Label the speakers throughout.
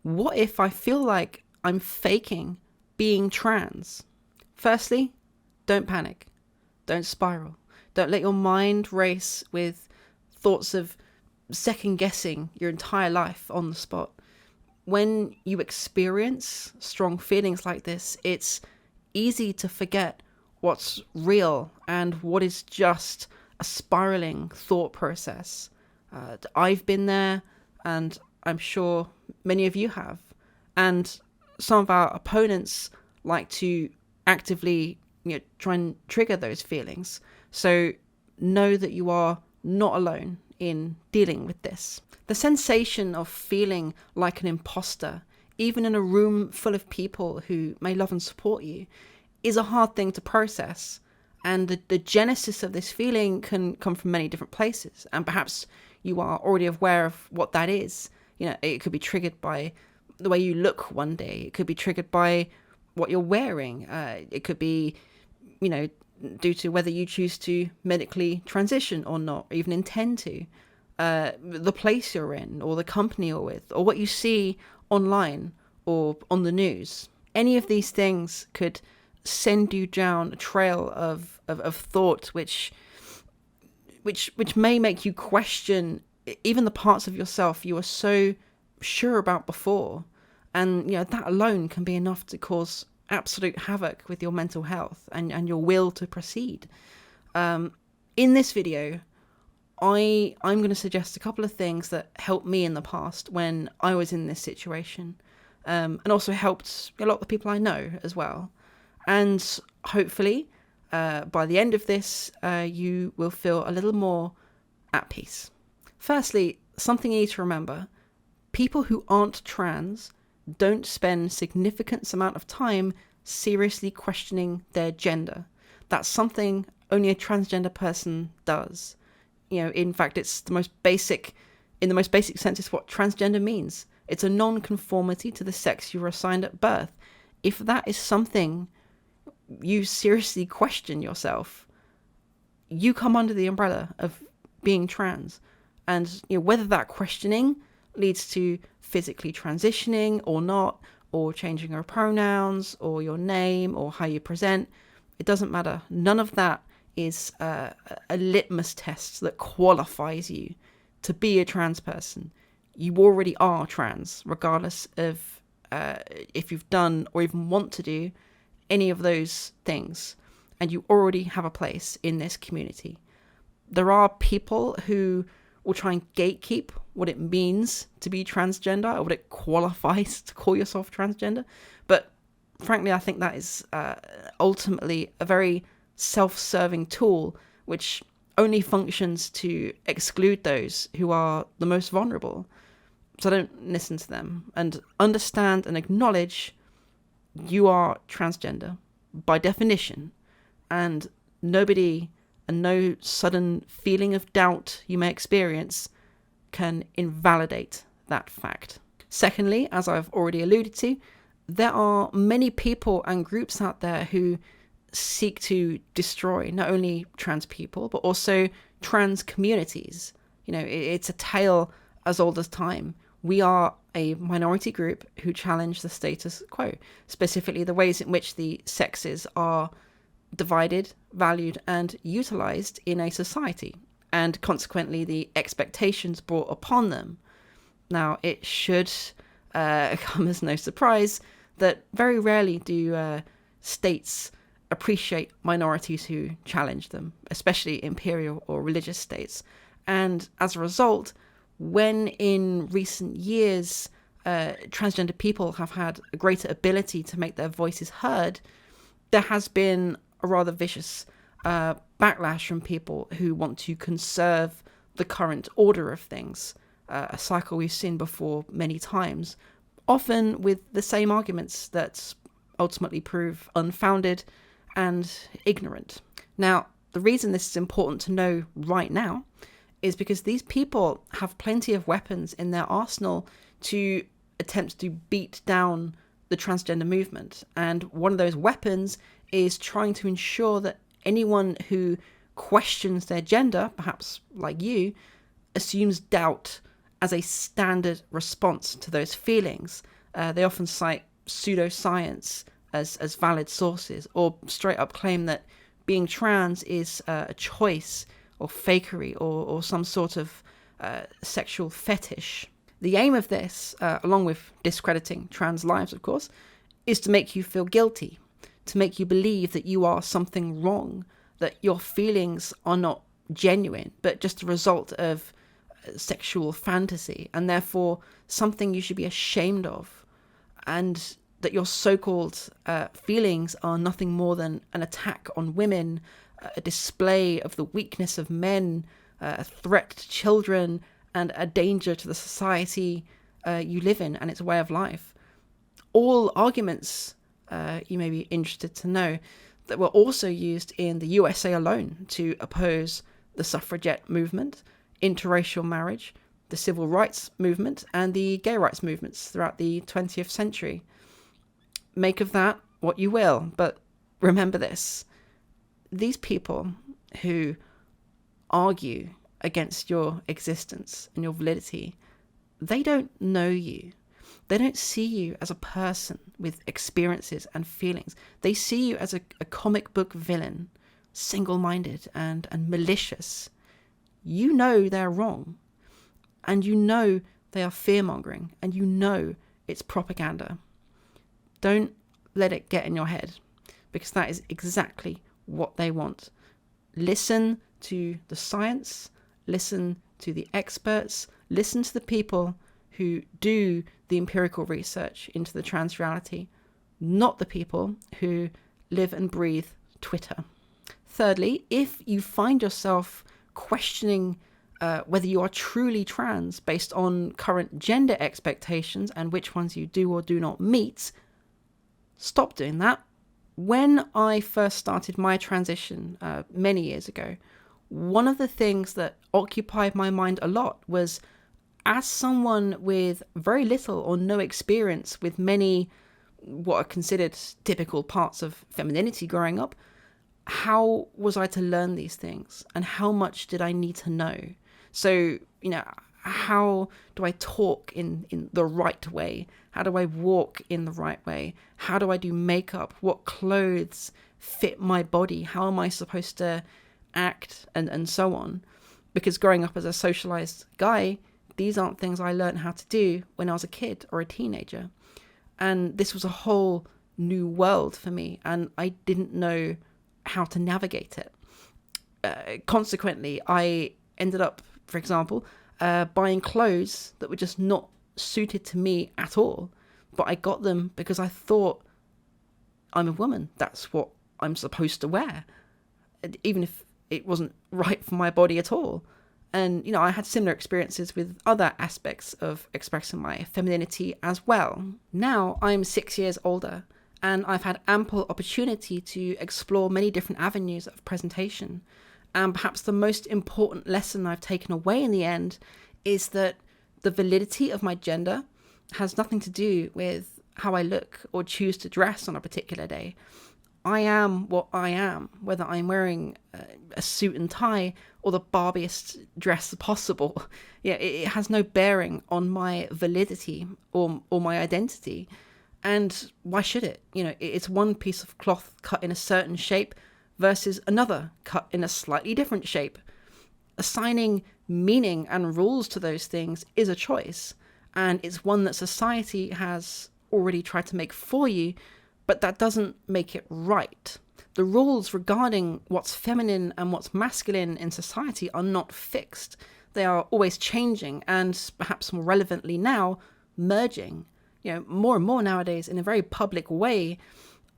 Speaker 1: What if I feel like I'm faking being trans? Firstly, don't panic. Don't spiral. Don't let your mind race with thoughts of second guessing your entire life on the spot. When you experience strong feelings like this, it's easy to forget what's real and what is just a spiraling thought process. I've been there, and I'm sure many of you have. And some of our opponents like to actively, try and trigger those feelings. So know that you are not alone in dealing with this. The sensation of feeling like an imposter, even in a room full of people who may love and support you, is a hard thing to process. And the genesis of this feeling can come from many different places. And perhaps you are already aware of what that is. It could be triggered by the way you look one day. It could be triggered by what you're wearing. It could be, due to whether you choose to medically transition or not, or even intend to. The place you're in, or the company you're with, or what you see online or on the news. Any of these things could send you down a trail of thought which may make you question even the parts of yourself you were so sure about before. And that alone can be enough to cause absolute havoc with your mental health and your will to proceed. In this video, I'm going to suggest a couple of things that helped me in the past when I was in this situation, and also helped a lot of the people I know as well. And hopefully, by the end of this, you will feel a little more at peace. Firstly, something you need to remember: people who aren't trans don't spend significant amount of time seriously questioning their gender. That's something only a transgender person does. In fact, it's in the most basic sense, it's what transgender means. It's a non-conformity to the sex you were assigned at birth. If that is something you seriously question yourself, you come under the umbrella of being trans. And whether that questioning leads to physically transitioning or not, or changing your pronouns or your name or how you present, it doesn't matter. None of that is a litmus test that qualifies you to be a trans person. You already are trans, regardless of if you've done or even want to do any of those things, and you already have a place in this community. There are people who will try and gatekeep what it means to be transgender, or what it qualifies to call yourself transgender. But frankly, I think that is ultimately a very self-serving tool, which only functions to exclude those who are the most vulnerable. So don't listen to them, and understand and acknowledge you are transgender by definition, and nobody and no sudden feeling of doubt you may experience can invalidate that fact. Secondly, as I've already alluded to, there are many people and groups out there who seek to destroy not only trans people, but also trans communities. It's a tale as old as time. We are a minority group who challenge the status quo, specifically the ways in which the sexes are divided, valued, and utilized in a society, and consequently the expectations brought upon them. Now, it should come as no surprise that very rarely do states appreciate minorities who challenge them, especially imperial or religious states. And as a result, when in recent years transgender people have had a greater ability to make their voices heard, there has been a rather vicious backlash from people who want to conserve the current order of things, a cycle we've seen before many times, often with the same arguments that ultimately prove unfounded and ignorant. Now, the reason this is important to know right now is because these people have plenty of weapons in their arsenal to attempt to beat down the transgender movement. And one of those weapons is trying to ensure that anyone who questions their gender, perhaps like you, assumes doubt as a standard response to those feelings. They often cite pseudoscience as valid sources, or straight up claim that being trans is a choice or fakery or some sort of sexual fetish. The aim of this, along with discrediting trans lives, of course, is to make you feel guilty, to make you believe that you are something wrong, that your feelings are not genuine, but just a result of sexual fantasy, and therefore something you should be ashamed of, and that your so-called feelings are nothing more than an attack on women, a display of the weakness of men, a threat to children, and a danger to the society you live in and its way of life. All arguments, you may be interested to know, that were also used in the USA alone to oppose the suffragette movement, interracial marriage, the civil rights movement, and the gay rights movements throughout the 20th century. Make of that what you will, but remember this. These people who argue against your existence and your validity, they don't know you. They don't see you as a person with experiences and feelings. They see you as a comic book villain, single-minded and malicious. You know they're wrong, and you know they are fear-mongering, and you know it's propaganda. Don't let it get in your head, because that is exactly what they want. Listen to the science, listen to the experts, listen to the people who do the empirical research into the trans reality, not the people who live and breathe Twitter. Thirdly, if you find yourself questioning whether you are truly trans based on current gender expectations and which ones you do or do not meet, stop doing that. When I first started my transition many years ago, one of the things that occupied my mind a lot was, as someone with very little or no experience with many what are considered typical parts of femininity growing up, how was I to learn these things, and how much did I need to know? So, how do I talk in the right way? How do I walk in the right way? How do I do makeup? What clothes fit my body? How am I supposed to act, and so on? Because growing up as a socialized guy, these aren't things I learned how to do when I was a kid or a teenager. And this was a whole new world for me, and I didn't know how to navigate it. Consequently, I ended up, for example, buying clothes that were just not suited to me at all. But I got them because I thought, I'm a woman. That's what I'm supposed to wear, even if it wasn't right for my body at all. And, I had similar experiences with other aspects of expressing my femininity as well. Now I'm 6 years older, and I've had ample opportunity to explore many different avenues of presentation. And perhaps the most important lesson I've taken away in the end is that the validity of my gender has nothing to do with how I look or choose to dress on a particular day. I am what I am, whether I'm wearing a suit and tie or the barbiest dress possible. It has no bearing on my validity or my identity. And why should it? It's one piece of cloth cut in a certain shape versus another cut in a slightly different shape. Assigning meaning and rules to those things is a choice, and it's one that society has already tried to make for you, but that doesn't make it right. The rules regarding what's feminine and what's masculine in society are not fixed. They are always changing, and perhaps more relevantly now, merging. More and more nowadays, in a very public way,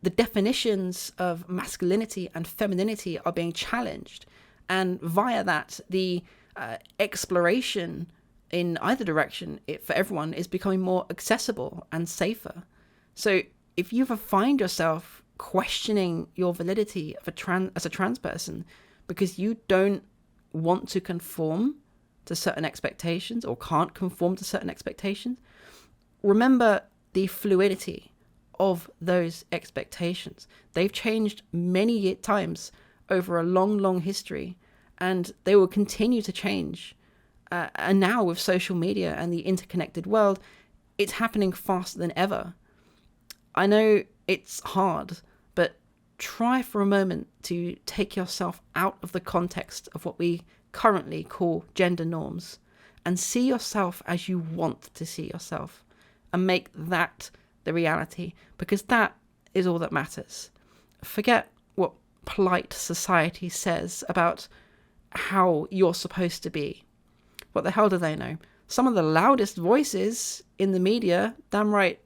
Speaker 1: the definitions of masculinity and femininity are being challenged. And via that, the exploration in either direction for everyone is becoming more accessible and safer. So if you ever find yourself questioning your validity as a trans person because you don't want to conform to certain expectations or can't conform to certain expectations, remember the fluidity of those expectations. They've changed many times over a long history, and they will continue to change. And now with social media and the interconnected world, it's happening faster than ever. I know it's hard, but try for a moment to take yourself out of the context of what we currently call gender norms and see yourself as you want to see yourself, and make that the reality, because that is all that matters. Forget what polite society says about how you're supposed to be. What the hell do they know? Some of the loudest voices in the media, damn right,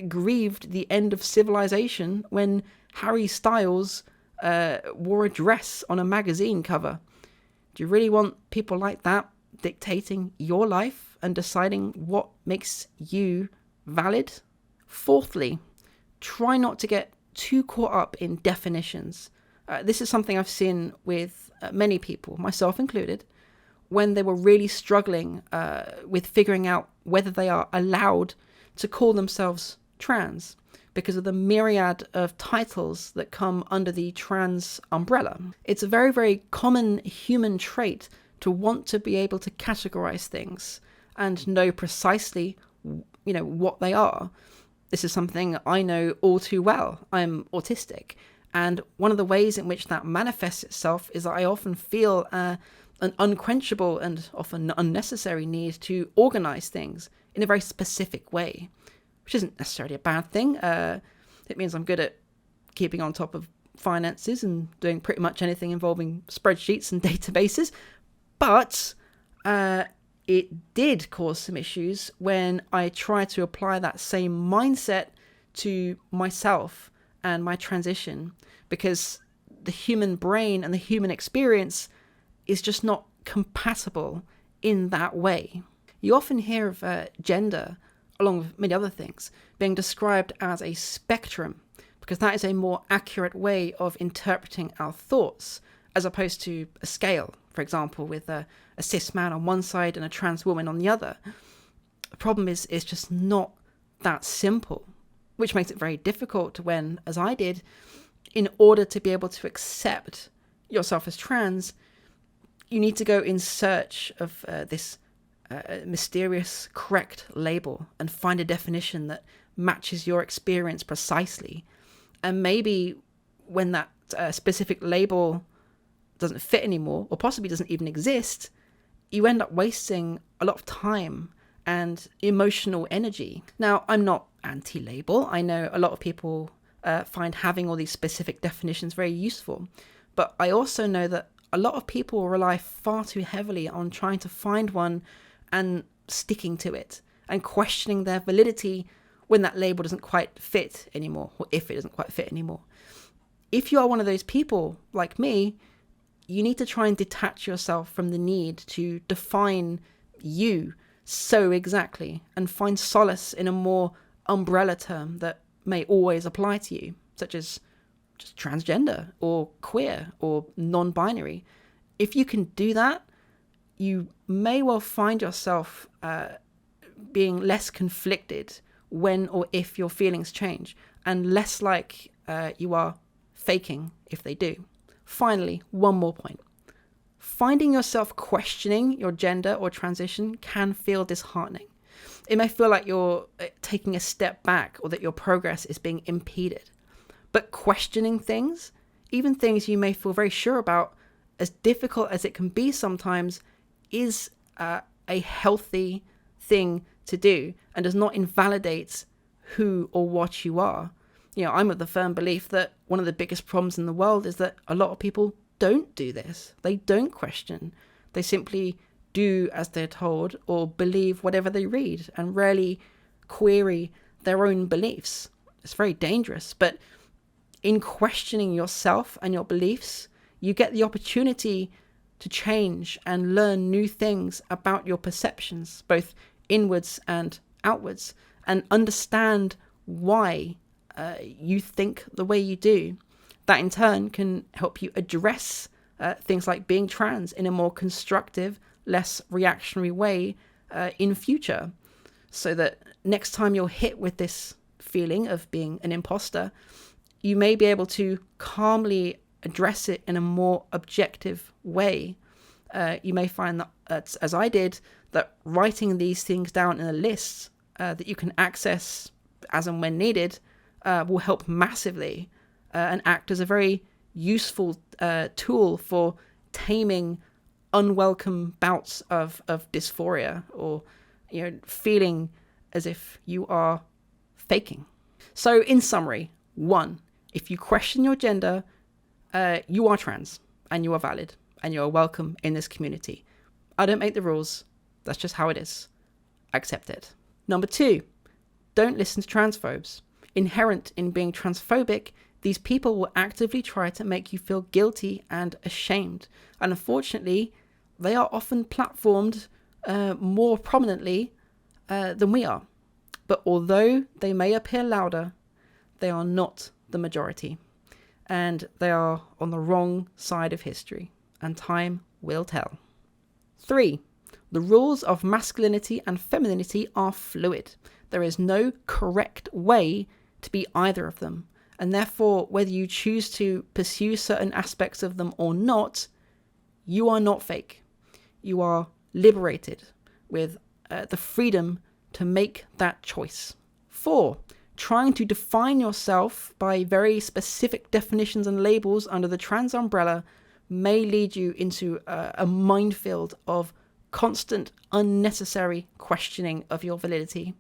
Speaker 1: grieved the end of civilization when Harry Styles wore a dress on a magazine cover. Do you really want people like that dictating your life and deciding what makes you valid? Fourthly, try not to get too caught up in definitions. This is something I've seen with many people, myself included, when they were really struggling with figuring out whether they are allowed to call themselves trans because of the myriad of titles that come under the trans umbrella. It's a very, very common human trait to want to be able to categorize things and know precisely, what they are. This is something I know all too well. I'm autistic. And one of the ways in which that manifests itself is that I often feel an unquenchable and often unnecessary need to organize things in a very specific way, which isn't necessarily a bad thing. It means I'm good at keeping on top of finances and doing pretty much anything involving spreadsheets and databases. But it did cause some issues when I tried to apply that same mindset to myself and my transition, because the human brain and the human experience is just not compatible in that way. You often hear of gender, along with many other things, being described as a spectrum, because that is a more accurate way of interpreting our thoughts, as opposed to a scale, for example, with a cis man on one side and a trans woman on the other. The problem is it's just not that simple, which makes it very difficult when, as I did, in order to be able to accept yourself as trans, you need to go in search of this mysterious correct label and find a definition that matches your experience precisely. And maybe when that specific label doesn't fit anymore, or possibly doesn't even exist, you end up wasting a lot of time and emotional energy. Now, I'm not anti-label. I know a lot of people find having all these specific definitions very useful, but I also know that a lot of people rely far too heavily on trying to find one and sticking to it and questioning their validity when that label doesn't quite fit anymore, or if it doesn't quite fit anymore. If you are one of those people like me, you need to try and detach yourself from the need to define you so exactly and find solace in a more umbrella term that may always apply to you, such as just transgender or queer or non-binary. If you can do that, you may well find yourself being less conflicted when or if your feelings change, and less like you are faking if they do. Finally, one more point. Finding yourself questioning your gender or transition can feel disheartening. It may feel like you're taking a step back or that your progress is being impeded. But questioning things, even things you may feel very sure about, as difficult as it can be sometimes, is a healthy thing to do and does not invalidate who or what you are. I'm of the firm belief that one of the biggest problems in the world is that a lot of people don't do this. They don't question. They simply do as they're told or believe whatever they read and rarely query their own beliefs. It's very dangerous, but in questioning yourself and your beliefs, you get the opportunity to change and learn new things about your perceptions, both inwards and outwards, and understand why you think the way you do. That in turn can help you address things like being trans in a more constructive, less reactionary way in future, so that next time you're hit with this feeling of being an imposter, you may be able to calmly address it in a more objective way. You may find that, as I did, that writing these things down in a list that you can access as and when needed will help massively and act as a very useful tool for taming unwelcome bouts of dysphoria, or feeling as if you are faking. So in summary, 1, if you question your gender, you are trans and you are valid and you are welcome in this community. I don't make the rules. That's just how it is. Accept it. Number 2, don't listen to transphobes. Inherent in being transphobic, these people will actively try to make you feel guilty and ashamed. And unfortunately, they are often platformed more prominently than we are. But although they may appear louder, they are not the majority. And they are on the wrong side of history. And time will tell. 3, the rules of masculinity and femininity are fluid. There is no correct way to be either of them. And therefore, whether you choose to pursue certain aspects of them or not, you are not fake. You are liberated with the freedom to make that choice. 4, trying to define yourself by very specific definitions and labels under the trans umbrella may lead you into a minefield of constant, unnecessary questioning of your validity.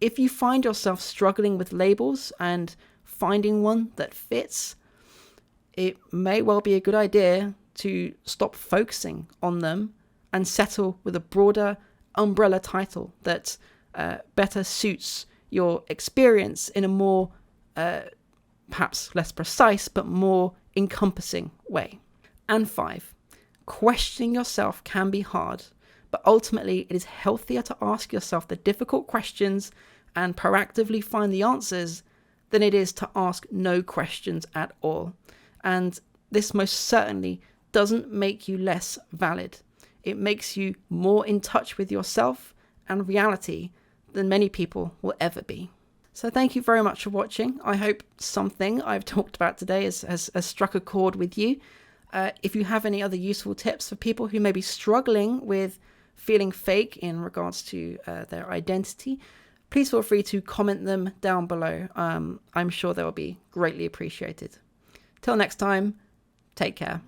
Speaker 1: If you find yourself struggling with labels and finding one that fits, it may well be a good idea to stop focusing on them and settle with a broader umbrella title that better suits your experience in a more, perhaps less precise, but more encompassing way. And 5, questioning yourself can be hard, but ultimately it is healthier to ask yourself the difficult questions and proactively find the answers than it is to ask no questions at all. And this most certainly doesn't make you less valid. It makes you more in touch with yourself and reality than many people will ever be. So thank you very much for watching. I hope something I've talked about today has struck a chord with you. If you have any other useful tips for people who may be struggling with feeling fake in regards to their identity, please feel free to comment them down below. I'm sure they will be greatly appreciated. Till next time, take care.